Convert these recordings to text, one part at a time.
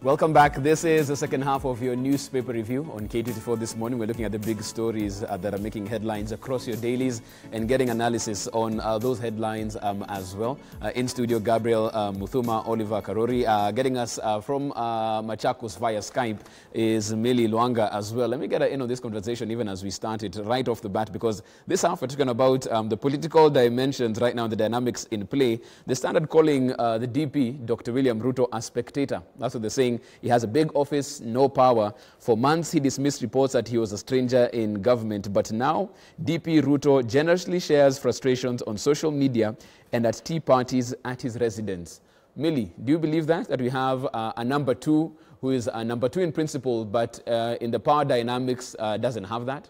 Welcome back. This is the second half of your newspaper review on K24 this morning. We're looking at the big stories that are making headlines across your dailies and getting analysis on those headlines as well. In studio, Gabriel Muthuma, Oliver Karori. Getting us from Machakos via Skype is Mili Luanga as well. Let me get in on this conversation even as we started right off the bat, because this half we're talking about the political dimensions right now, the dynamics in play. The Standard calling the DP, Dr. William Ruto, a spectator. That's what they're saying. He has a big office, no power. For months, he dismissed reports that he was a stranger in government. But now, DP Ruto generously shares frustrations on social media and at tea parties at his residence. Millie, do you believe that we have a number two who is a number two in principle, but in the power dynamics doesn't have that?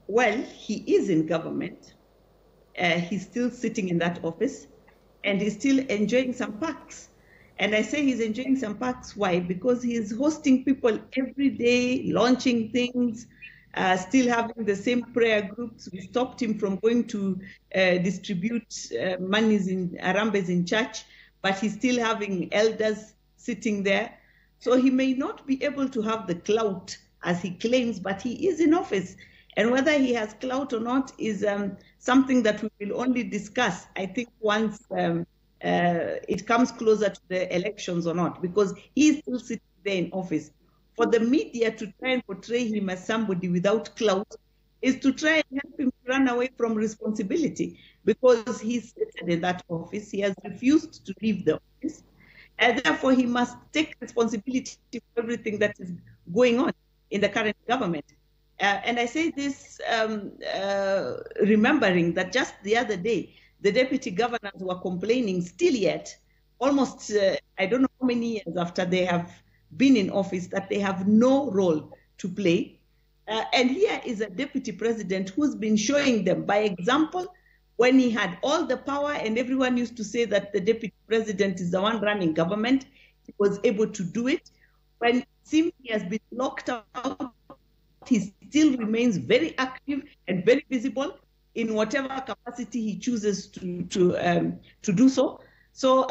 Well, he is in government. He's still sitting in that office, and he's still enjoying some perks. And I say he's enjoying some perks. Why? Because he's hosting people every day, launching things, still having the same prayer groups. We stopped him from going to distribute monies in Arambes in church, but he's still having elders sitting there. So he may not be able to have the clout as he claims, but he is in office. And whether he has clout or not is something that we will only discuss, I think, once it comes closer to the elections or not, because he's still sitting there in office. For the media to try and portray him as somebody without clout is to try and help him run away from responsibility, because he's seated in that office. He has refused to leave the office, and therefore he must take responsibility for everything that is going on in the current government. And I say this remembering that just the other day, the deputy governors were complaining still yet, almost, I don't know how many years after they have been in office, that they have no role to play. And here is a deputy president who's been showing them by example. When he had all the power and everyone used to say that the deputy president is the one running government, he was able to do it. When it seems he has been locked out, he still remains very active and very visible in whatever capacity he chooses to do so. So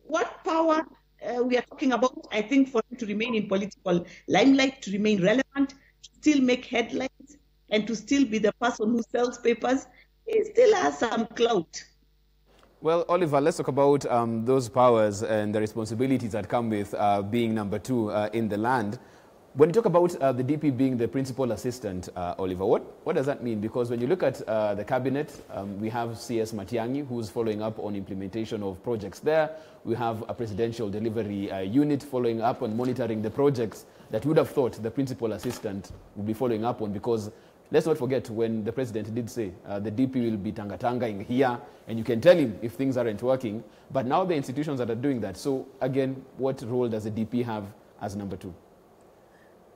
what power we are talking about, I think, for him to remain in political limelight, to remain relevant, to still make headlines, and to still be the person who sells papers, he still has some clout. Well, Oliver, let's talk about those powers and the responsibilities that come with being number two in the land. When you talk about the DP being the principal assistant, Oliver, what does that mean? Because when you look at the cabinet, we have CS Matiang'i, who's following up on implementation of projects there. We have a presidential delivery unit following up on monitoring the projects that you would have thought the principal assistant would be following up on, because let's not forget when the president did say the DP will be tanga-tangaing here, and you can tell him if things aren't working. But now the institutions that are doing that. So again, what role does the DP have as number two?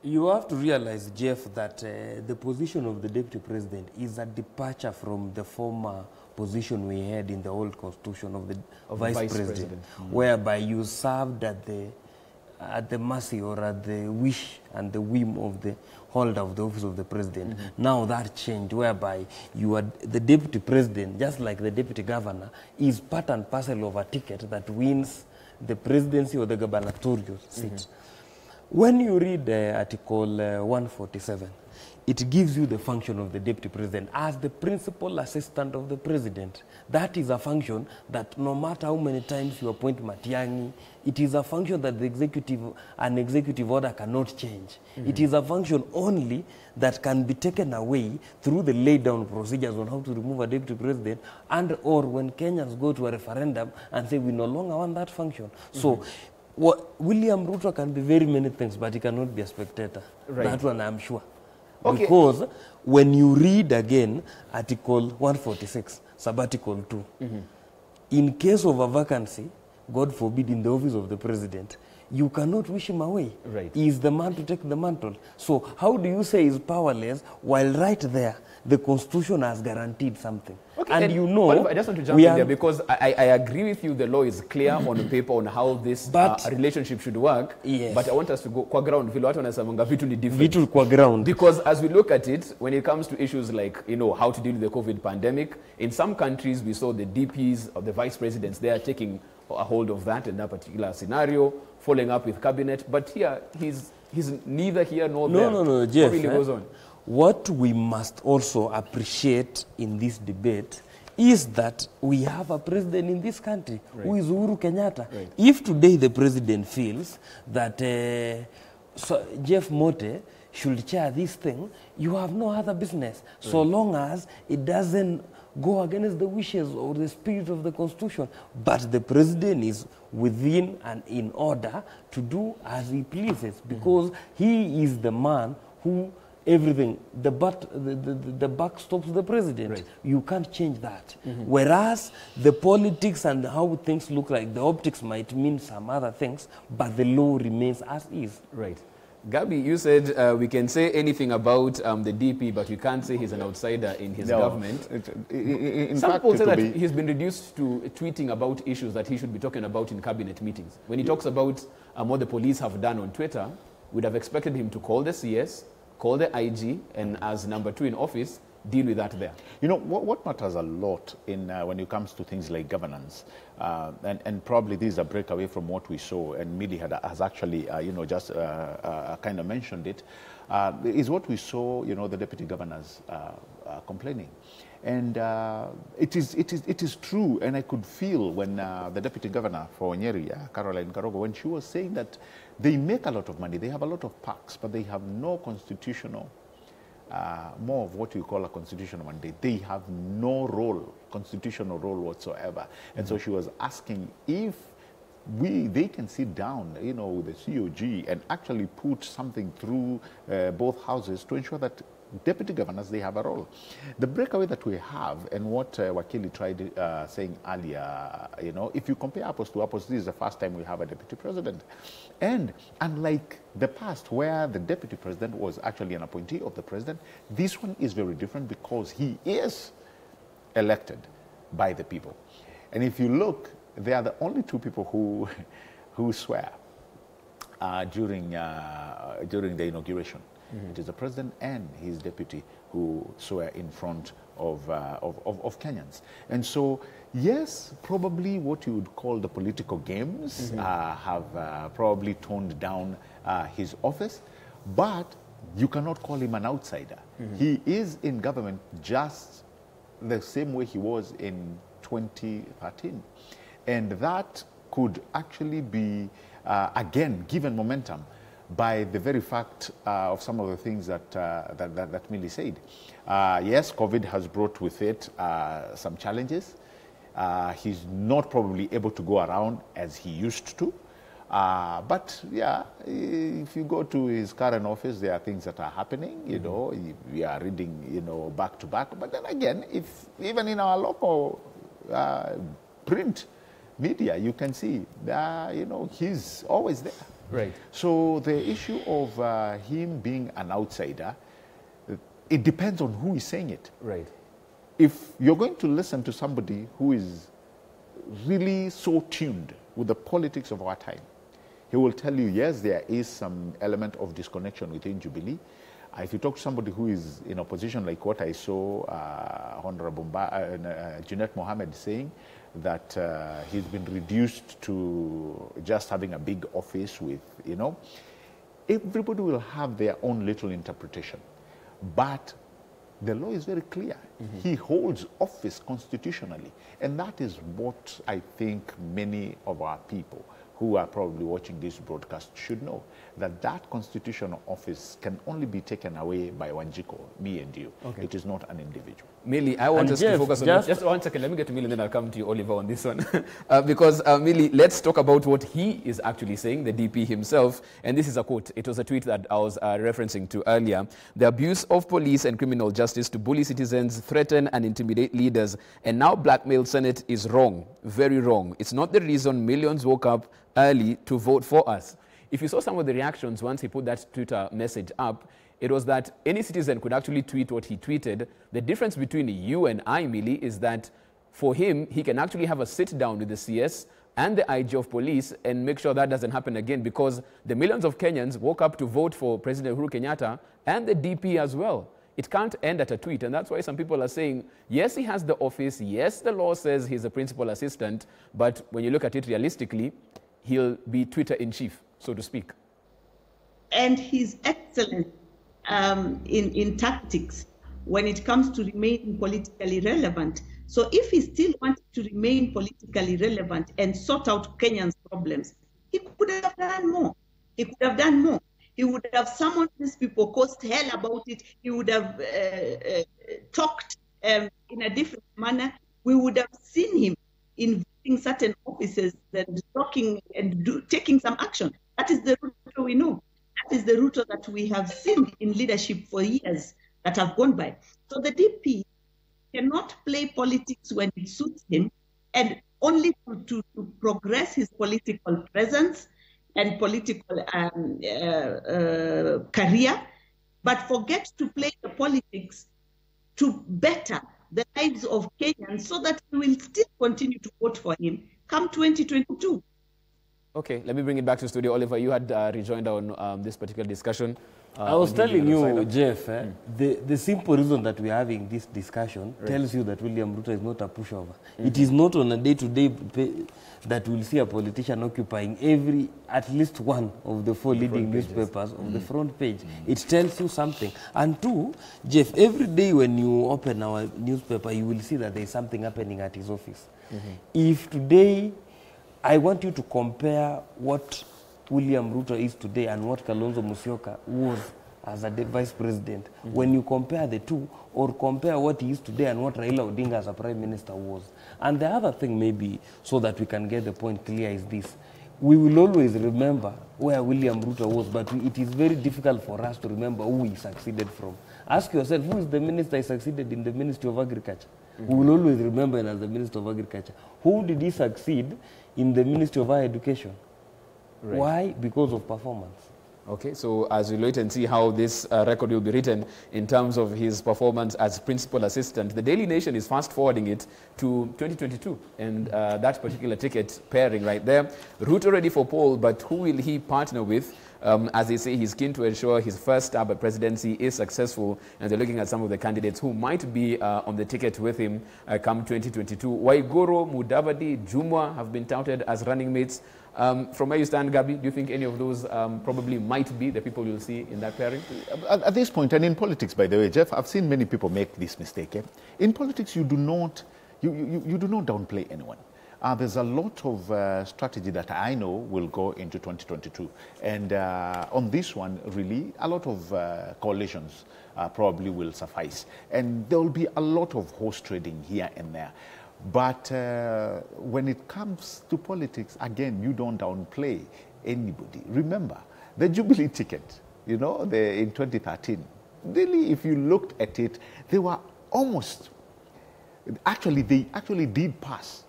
You have to realize, Jeff, that the position of the deputy president is a departure from the former position we had in the old constitution of the vice president. Whereby you served at the mercy or at the wish and the whim of the holder of the office of the president. Now that changed, whereby you are the deputy president, just like the deputy governor, is part and parcel of a ticket that wins the presidency or the gubernatorial seat. When you read Article 147, it gives you the function of the deputy president as the principal assistant of the president. That is a function that no matter how many times you appoint Matiang'i, it is a function that an executive order cannot change. It is a function only that can be taken away through the laid down procedures on how to remove a deputy president, and or when Kenyans go to a referendum and say we no longer want that function. So William Ruto can be very many things, but he cannot be a spectator. Right. That one I'm sure. Okay. Because when you read again Article 146, Sub-Article 2, in case of a vacancy, God forbid, in the office of the president, you cannot wish him away. Right. He is the man to take the mantle. So how do you say he's powerless while right there the Constitution has guaranteed something? Okay, and you know, I just want to jump in there, because I agree with you. The law is clear on paper on how this relationship should work. Yes. But I want us to go kwa ground. Vitu kwa ground. Because as we look at it, when it comes to issues like, you know, how to deal with the COVID pandemic, in some countries we saw the DPs or the vice presidents, they are taking a hold of that in that particular scenario, following up with cabinet. But here, he's neither here nor there. No, Jeff. What really goes on? What we must also appreciate in this debate is that we have a president in this country who is Uhuru Kenyatta. Right. If today the president feels that Jeff Mote should chair this thing, you have no other business, so long as it doesn't go against the wishes or the spirit of the Constitution. But the president is within and in order to do as he pleases, because he is the man who everything, the buck stops the president. Right. You can't change that. Whereas the politics and how things look like, the optics might mean some other things, but the law remains as is. Right. Gabi, you said we can say anything about the DP, but we can't say he's an outsider in his government. Some people say that he's been reduced to tweeting about issues that he should be talking about in cabinet meetings. When he talks about what the police have done on Twitter, we'd have expected him to call the CS, call the IG, and as number 2 in office, deal with that there. You know, what matters a lot in when it comes to things like governance, and probably this is a breakaway from what we saw, and Millie has actually, just kind of mentioned it, is what we saw, the deputy governors complaining. And it is true, and I could feel when the deputy governor for Nyeri, Caroline Karogo, when she was saying that they make a lot of money, they have a lot of parks, but they have no constitutional, more of what you call a constitutional mandate. They have no role, constitutional role whatsoever. And so she was asking if they can sit down, with the COG and actually put something through both houses to ensure that deputy governors, they have a role. The breakaway that we have, and what Wakili tried saying earlier, if you compare apples to apples, this is the first time we have a deputy president. And unlike the past, where the deputy president was actually an appointee of the president, this one is very different because he is elected by the people. And if you look, they are the only 2 people who swear during the inauguration. It is the president and his deputy who swear in front of Kenyans. And so, yes, probably what you would call the political games have probably toned down his office, but you cannot call him an outsider. He is in government just the same way he was in 2013. And that could actually be, again, given momentum by the very fact of some of the things that Millie said. Yes, COVID has brought with it some challenges. He's not probably able to go around as he used to. But yeah, if you go to his current office, there are things that are happening, we are reading, back to back. But then again, if even in our local print media, you can see that, he's always there. Right. So the issue of him being an outsider, it depends on who is saying it. Right. If you're going to listen to somebody who is really so tuned with the politics of our time, he will tell you, yes, there is some element of disconnection within Jubilee. If you talk to somebody who is in opposition, like what I saw Honorable Junet Mohammed saying, that he's been reduced to just having a big office with, everybody will have their own little interpretation. But the law is very clear. He holds office constitutionally. And that is what I think many of our people who are probably watching this broadcast should know, that constitutional office can only be taken away by Wanjiko, me and you. Okay. It is not an individual. Millie, I want us to focus on just 1 second. Let me get to Millie, and then I'll come to you, Oliver, on this one. Because, Millie, let's talk about what he is actually saying, the DP himself. And this is a quote. It was a tweet that I was referencing to earlier. The abuse of police and criminal justice to bully citizens, threaten and intimidate leaders, and now blackmail Senate is wrong, very wrong. It's not the reason millions woke up early to vote for us. If you saw some of the reactions once he put that Twitter message up, it was that any citizen could actually tweet what he tweeted. The difference between you and I, Millie, is that for him, he can actually have a sit down with the CS and the IG of police and make sure that doesn't happen again, because the millions of Kenyans woke up to vote for President Uhuru Kenyatta and the DP as well. it can't end at a tweet. And that's why some people are saying, yes, he has the office. Yes, the law says he's a principal assistant. But when you look at it realistically, he'll be Twitter in chief, so to speak. And he's excellent in tactics when it comes to remaining politically relevant. So if he still wanted to remain politically relevant and sort out Kenyans' problems, he could have done more. He could have done more. He would have summoned these people, caused hell about it. He would have talked in a different manner. We would have seen him invading certain offices and talking and taking some action. That is the Ruto we know. That is the Ruto that we have seen in leadership for years that have gone by. So the DP cannot play politics when it suits him and only to progress his political presence and political career, but forget to play the politics to better the lives of Kenyans so that we will still continue to vote for him come 2022. Okay, let me bring it back to studio. Oliver, you had rejoined on this particular discussion. I was telling you, Jeff, the simple reason that we're having this discussion tells you that William Ruto is not a pushover. It is not on a day-to-day that we'll see a politician occupying at least one of the 4 leading newspapers on the front page. It tells you something. And two, Jeff, every day when you open our newspaper, you will see that there is something happening at his office. If today, I want you to compare what William Ruto is today and what Kalonzo Musyoka was as a vice president. When you compare the two, or compare what he is today and what Raila Odinga as a prime minister was. And the other thing maybe, so that we can get the point clear, is this. We will always remember where William Ruto was, but it is very difficult for us to remember who he succeeded from. Ask yourself, who is the minister he succeeded in the Ministry of Agriculture? We will always remember him as the Minister of Agriculture. Who did he succeed in the Ministry of Higher Education? Right. Why? Because of performance. Okay, so as we wait and see how this record will be written in terms of his performance as principal assistant, the Daily Nation is fast forwarding it to 2022, and that particular ticket pairing right there. Ruto ready for poll, but who will he partner with? As they say, he's keen to ensure his first stab at presidency is successful, and they're looking at some of the candidates who might be on the ticket with him come 2022. Waiguru, Mudavadi, Jumwa have been touted as running mates. From where you stand, Gabi, do you think any of those probably might be the people you'll see in that pairing? At this point, and in politics, by the way, Jeff, I've seen many people make this mistake. In politics, you do not downplay anyone. There's a lot of strategy that I know will go into 2022. And on this one, really, a lot of coalitions probably will suffice. And there will be a lot of horse trading here and there. But when it comes to politics, again, you don't downplay anybody. Remember, the Jubilee ticket, you know, in 2013, really, if you looked at it, they were almost, they actually did pass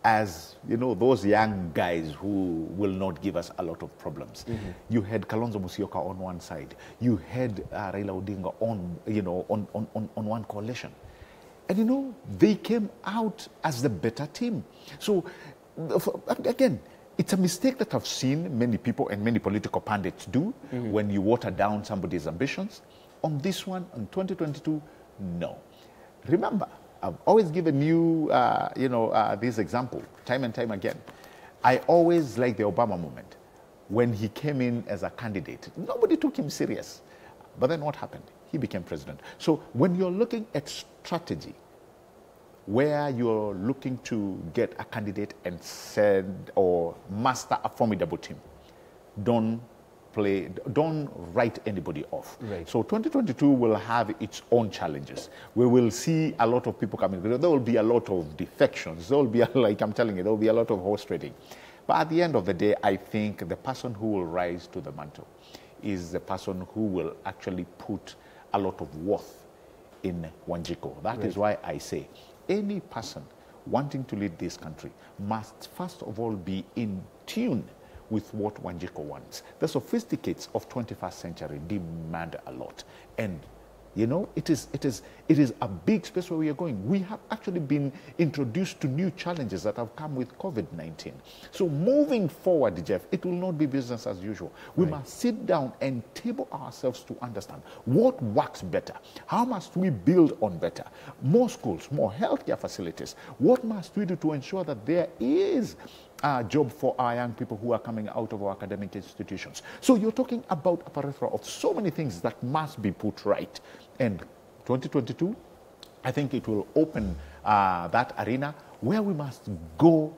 as, you know, those young guys who will not give us a lot of problems. You had Kalonzo Musyoka on one side. You had Raila Odinga on, you know, on one coalition. And, you know, they came out as the better team. So, again, it's a mistake that I've seen many people and many political pundits do when you water down somebody's ambitions. On this one, on 2022, no. Remember, I've always given you, this example time and time again. I always like the Obama moment. When he came in as a candidate, nobody took him serious. But then what happened? He became president. So when you're looking at strategy, where you're looking to get a candidate and send or master a formidable team, don't write anybody off. Right. So 2022 will have its own challenges. We will see a lot of people coming. There will be a lot of defections. There will be, like I'm telling you, there will be a lot of horse trading. But at the end of the day, I think the person who will rise to the mantle is the person who will actually put a lot of worth in Wanjiku. That is why I say any person wanting to lead this country must first of all be in tune with what Wanjiku wants. The sophisticates of 21st century demand a lot. And You know, it is a big space where we are going. We have actually been introduced to new challenges that have come with COVID-19. So moving forward, Jeff, it will not be business as usual. We must sit down and table ourselves to understand what works better. How must we build on better? More schools, more healthcare facilities. What must we do to ensure that there is a job for our young people who are coming out of our academic institutions? So you're talking about a plethora of so many things that must be put right. And 2022, I think it will open that arena where we must go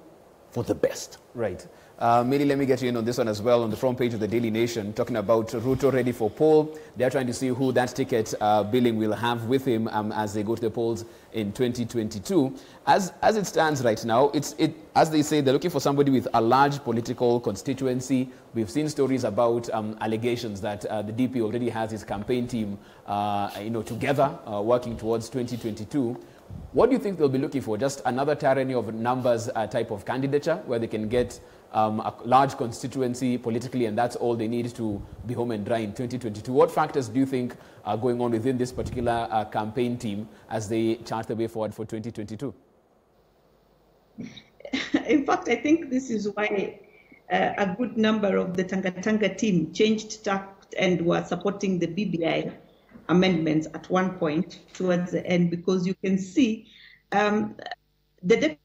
for the best. Right. Mili, let me get you in on this one as well. On the front page of the Daily Nation, talking about Ruto ready for poll. They're trying to see who that ticket billing will have with him as they go to the polls in 2022. As it stands right now, as they say, they're looking for somebody with a large political constituency. We've seen stories about allegations that the DP already has his campaign team together working towards 2022. What do you think they'll be looking for? Just another tyranny of numbers type of candidature where they can get a large constituency politically, and that's all they need to be home and dry in 2022. What factors do you think are going on within this particular campaign team as they chart the way forward for 2022? In fact, I think this is why a good number of the Tanga team changed tact and were supporting the BBI amendments at one point towards the end, because you can see the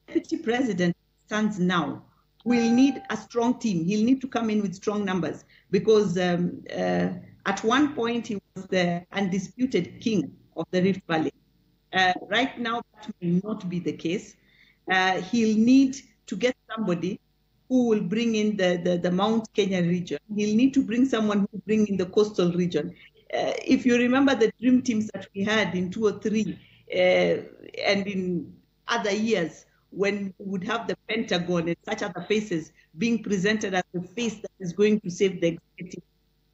deputy president stands now will need a strong team. He'll need to come in with strong numbers because at one point he was the undisputed king of the Rift Valley. Right now, that may not be the case. He'll need to get somebody who will bring in the Mount Kenya region. He'll need to bring someone who will bring in the coastal region. If you remember the dream teams that we had in 2 or 3 and in other years, when we would have the Pentagon and such other faces being presented as the face that is going to save the executive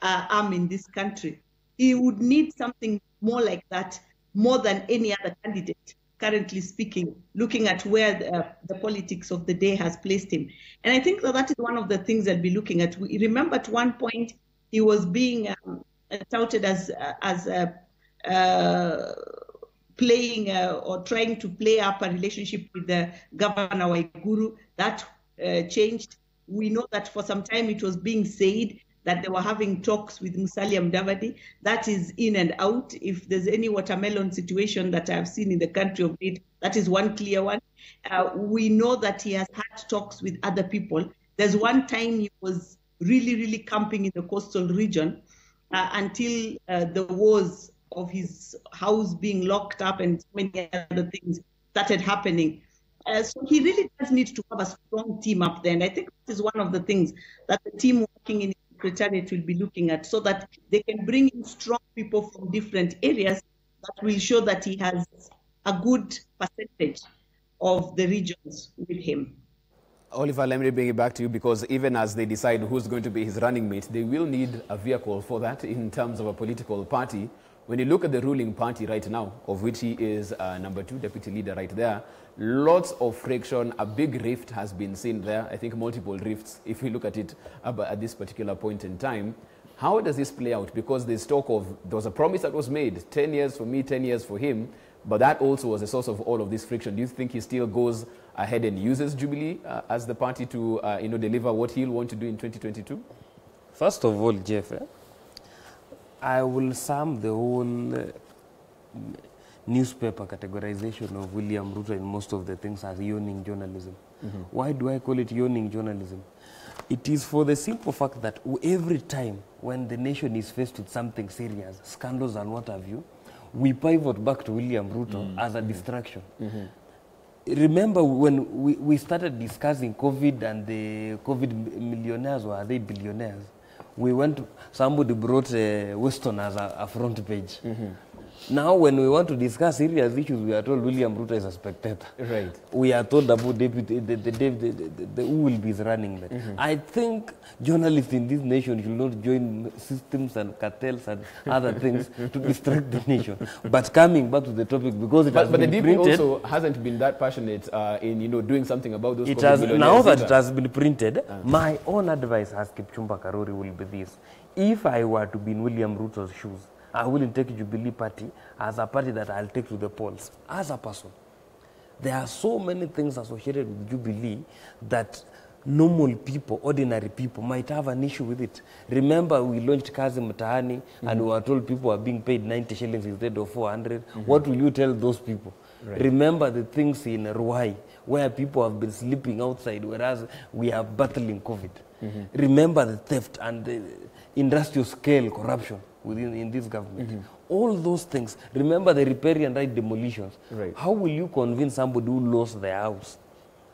arm in this country, he would need something more like that, more than any other candidate, currently speaking, looking at where the politics of the day has placed him. And I think that is one of the things I'll be looking at. We remember at one point he was being touted as playing or trying to play up a relationship with the Governor Waiguru. That changed. We know that for some time it was being said that they were having talks with Musalia Mudavadi. That is in and out. If there's any watermelon situation that I've seen in the country of it, that is one clear one. We know that he has had talks with other people. There's one time he was really, really camping in the coastal region until the wars of his house being locked up and so many other things started happening. So he really does need to have a strong team up there. And I think this is one of the things that the team working in the Secretariat will be looking at, so that they can bring in strong people from different areas that will show that he has a good percentage of the regions with him. Oliver, let me bring it back to you, because even as they decide who's going to be his running mate, they will need a vehicle for that in terms of a political party. When you look at the ruling party right now, of which he is number 2 deputy leader right there, lots of friction, a big rift has been seen there. I think multiple rifts, if we look at it at this particular point in time. How does this play out? Because there's talk of, there was a promise that was made, 10 years for me, 10 years for him, but that also was the source of all of this friction. Do you think he still goes ahead and uses Jubilee as the party to deliver what he'll want to do in 2022? First of all, Jeff, I will sum the whole newspaper categorization of William Ruto in most of the things as yawning journalism. Mm-hmm. Why do I call it yawning journalism? It is for the simple fact that every time when the nation is faced with something serious, scandals and what have you, we pivot back to William Ruto as a distraction. Mm-hmm. Remember when we started discussing COVID and the COVID millionaires, or are they billionaires? We went, somebody brought Weston as a front page. Mm-hmm. Now, when we want to discuss serious issues, we are told William Ruto is a spectator. Right. We are told about who will be running that. Mm-hmm. I think journalists in this nation should not join systems and cartels and other things to distract the nation. But coming back to the topic, because it has been printed... But the DP also hasn't been that passionate in doing something about those... It has, now that it has been printed, my own advice as Kipchumba Karuri will be this. If I were to be in William Ruto's shoes, I wouldn't take Jubilee Party as a party that I'll take to the polls. As a person, there are so many things associated with Jubilee that normal people, ordinary people, might have an issue with it. Remember, we launched Kazi Mtaani, and we were told people are being paid 90 shillings instead of 400. What will you tell those people? Right. Remember the things in Ruai, where people have been sleeping outside, whereas we are battling COVID. Remember the theft and the industrial scale corruption in this government. All those things. Remember the riparian right demolitions. Right. How will you convince somebody who lost their house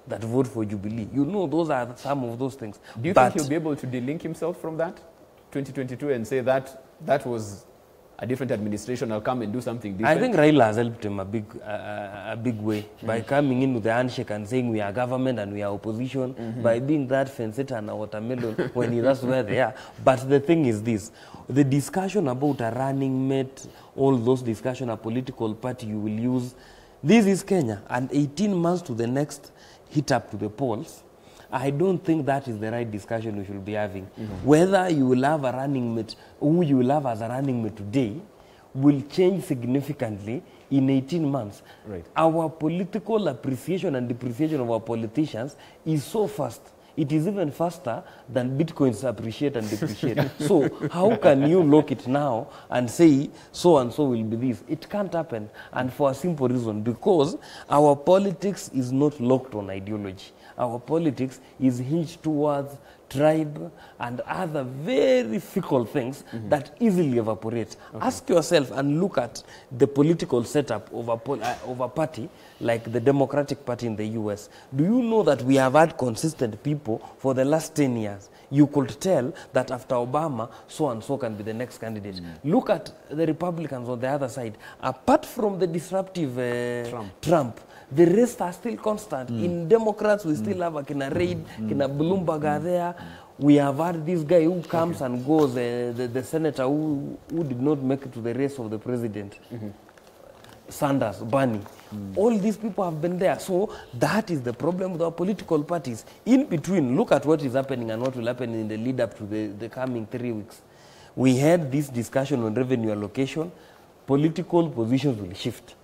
that vote for Jubilee? You know, those are some of those things. Do you think he'll be able to delink himself from that 2022 and say that that was a different administration, I'll come and do something different? I think Raila has helped him a big way by coming in with the handshake and saying we are government and we are opposition, by being that fence and a watermelon when that's where they are. But the thing is this, the discussion about a running mate, all those discussion, a political party you will use, this is Kenya, and 18 months to the next hit up to the polls, I don't think that is the right discussion we should be having. Whether you will have a running mate, who you will have as a running mate today, will change significantly in 18 months. Right. Our political appreciation and depreciation of our politicians is so fast. It is even faster than Bitcoins appreciate and depreciate. So how can you lock it now and say so and so will be this? It can't happen. And for a simple reason, because our politics is not locked on ideology. Our politics is hinged towards tribe and other very fickle things that easily evaporate. Ask yourself and look at the political setup of a party like the Democratic Party in the US. Do you know that we have had consistent people for the last 10 years? You could tell that after Obama, so and so can be the next candidate. Look at the Republicans on the other side. Apart from the disruptive Trump, the rest are still constant. In Democrats, we still have a Kina Reid, Kina Bloomberg are there. We have had this guy who comes and goes, the senator who did not make it to the race of the president. Sanders, Bernie. All these people have been there. So that is the problem with our political parties. In between, look at what is happening and what will happen in the lead up to the coming 3 weeks. We had this discussion on revenue allocation. Political positions will shift.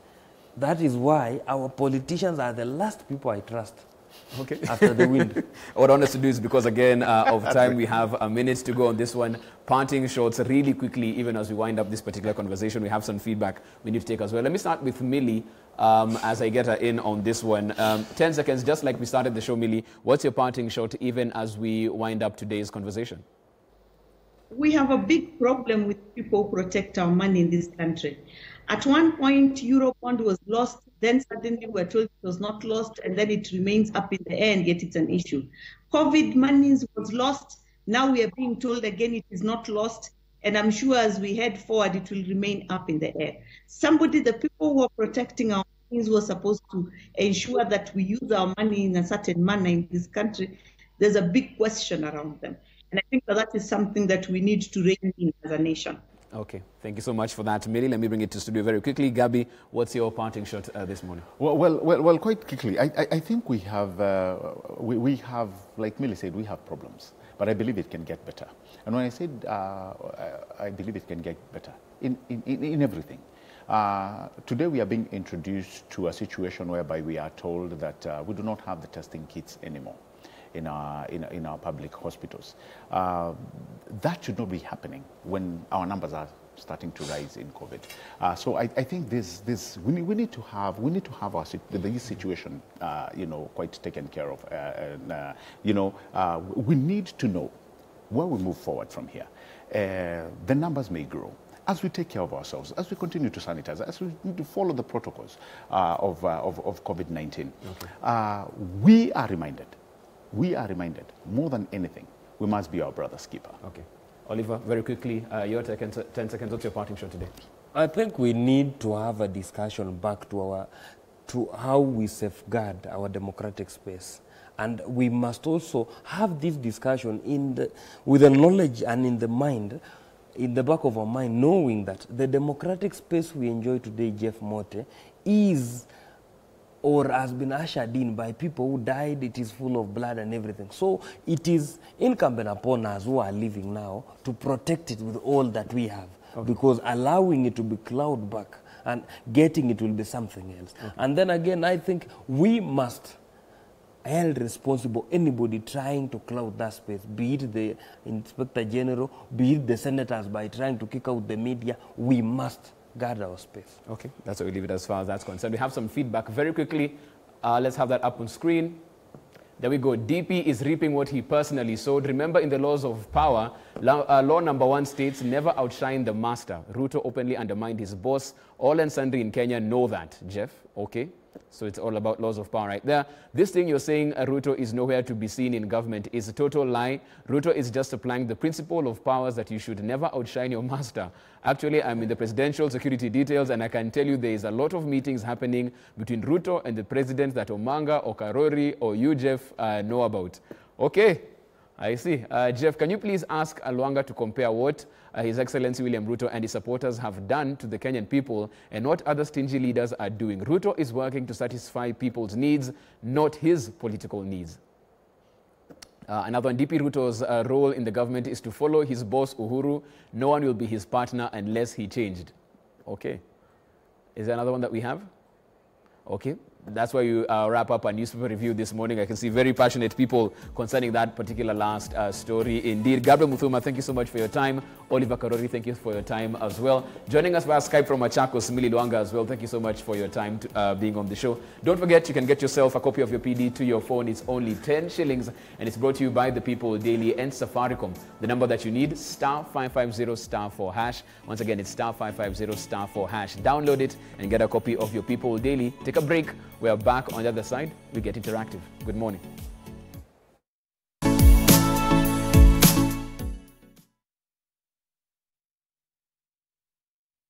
That is why our politicians are the last people I trust. Okay. After the wind. What I want us to do is, because again of time, we have a minute to go on this one. Parting shots really quickly, even as we wind up this particular conversation. We have some feedback we need to take as well. Let me start with Millie as I get her in on this one. 10 seconds, just like we started the show, Millie. What's your parting shot even as we wind up today's conversation? We have a big problem with people who protect our money in this country. At one point, Eurobond was lost, then suddenly we're told it was not lost, and then it remains up in the air, and yet it's an issue. COVID monies was lost. Now we are being told again it is not lost, and I'm sure as we head forward, it will remain up in the air. The people who are protecting our monies were supposed to ensure that we use our money in a certain manner in this country. There's a big question around them. And I think that is something that we need to rein in as a nation. Okay, thank you so much for that, Millie. Let me bring it to studio very quickly. Gabby, what's your parting shot this morning? Well, quite quickly, I think we have, like Millie said, we have problems, but I believe it can get better. And when I said I believe it can get better in everything. Today we are being introduced to a situation whereby we are told that we do not have the testing kits anymore in our public hospitals. That should not be happening when our numbers are starting to rise in COVID. So I think we need to have this situation quite taken care of. We need to know where we move forward from here. The numbers may grow as we take care of ourselves, as we continue to sanitize, as we need to follow the protocols of COVID-19. Okay. We are reminded more than anything, we must be our brother's keeper. Okay. Oliver, very quickly, your 10 seconds. What's your parting shot today? I think we need to have a discussion back to how we safeguard our democratic space. And we must also have this discussion with the knowledge and in the mind, in the back of our mind, knowing that the democratic space we enjoy today, Jeff Mote, is or has been ushered in by people who died. It is full of blood and everything. So it is incumbent upon us who are living now to protect it with all that we have. because allowing it to be clawed back and getting it will be something else. And then again, I think we must held responsible anybody trying to cloud that space, be it the Inspector General, be it the senators, by trying to kick out the media. We must guard our space. Okay, that's what we leave it as far as that's concerned. We have some feedback very quickly. Let's have that up on screen. There we go. DP is reaping what he personally sowed. Remember, in the laws of power, law number 1 states, never outshine the master. Ruto openly undermined his boss. All and sundry in Kenya know that, Jeff. Okay. So it's all about laws of power right there. This thing you're saying, Ruto is nowhere to be seen in government, is a total lie. Ruto is just applying the principle of powers that you should never outshine your master. Actually, I'm in the presidential security details, and I can tell you there is a lot of meetings happening between Ruto and the president that Omanga or Karori or you, Jeff, know about. Okay, I see. Jeff, can you please ask Alwanga to compare what His Excellency William Ruto and his supporters have done to the Kenyan people and what other stingy leaders are doing? Ruto is working to satisfy people's needs, not his political needs. Another one, DP Ruto's role in the government is to follow his boss, Uhuru. No one will be his partner unless he changed. Okay. Is there another one that we have? Okay. That's why you wrap up our newspaper review this morning. I can see very passionate people concerning that particular last story. Indeed, Gabriel Muthuma, thank you so much for your time. Oliver Karori, thank you for your time as well. Joining us via Skype from Machakos, Millie Luanga as well. Thank you so much for your time being on the show. Don't forget, you can get yourself a copy of your PD to your phone. It's only 10 shillings, and it's brought to you by the People Daily and Safaricom. The number that you need, *550*4#. Once again, it's *550*4#. Download it and get a copy of your People Daily. Take a break. We are back on the other side. We get interactive. Good morning.